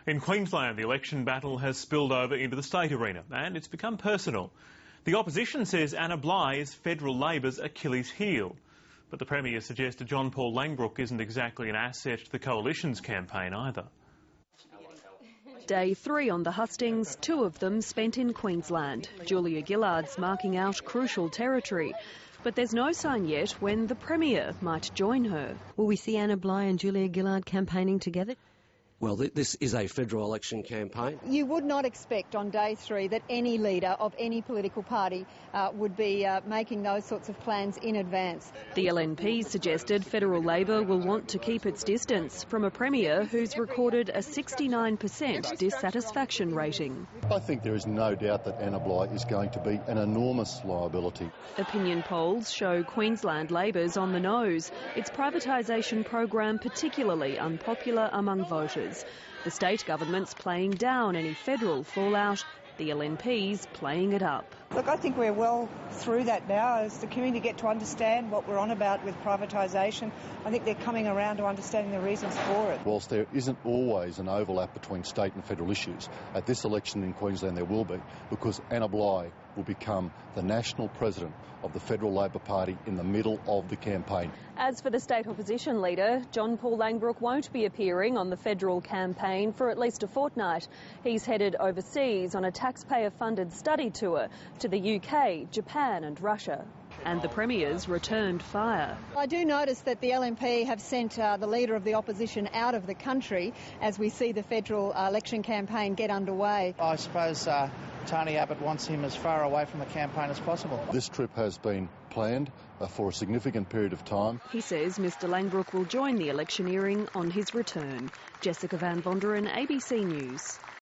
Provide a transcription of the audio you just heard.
In Queensland, the election battle has spilled over into the state arena and it's become personal. The opposition says Anna Bligh is federal Labor's Achilles heel. But the Premier suggested John Paul Langbroek isn't exactly an asset to the Coalition's campaign either. Day 3 on the hustings, 2 of them spent in Queensland. Julia Gillard's marking out crucial territory. But there's no sign yet when the Premier might join her. Will we see Anna Bligh and Julia Gillard campaigning together? Well, this is a federal election campaign. You would not expect on day 3 that any leader of any political party would be making those sorts of plans in advance. The LNP suggested federal Labor will want to keep its distance from a Premier who's recorded a 69% dissatisfaction rating. I think there is no doubt that Anna Bligh is going to be an enormous liability. Opinion polls show Queensland Labor's on the nose, its privatisation program particularly unpopular among voters. The state government's playing down any federal fallout, the LNP's playing it up. Look, I think we're well through that now. As the community get to understand what we're on about with privatisation, I think they're coming around to understanding the reasons for it. Whilst there isn't always an overlap between state and federal issues, at this election in Queensland there will be, because Anna Bligh will become the national president of the Federal Labor Party in the middle of the campaign. As for the state opposition leader, John Paul Langbroek won't be appearing on the federal campaign for at least a fortnight. He's headed overseas on a taxpayer-funded study tour to the UK, Japan and Russia. And the Premier's returned fire. I do notice that the LNP have sent the leader of the opposition out of the country as we see the federal election campaign get underway. I suppose Tony Abbott wants him as far away from the campaign as possible. This trip has been planned for a significant period of time. He says Mr Langbroek will join the electioneering on his return. Jessica Van Vonderen, ABC News.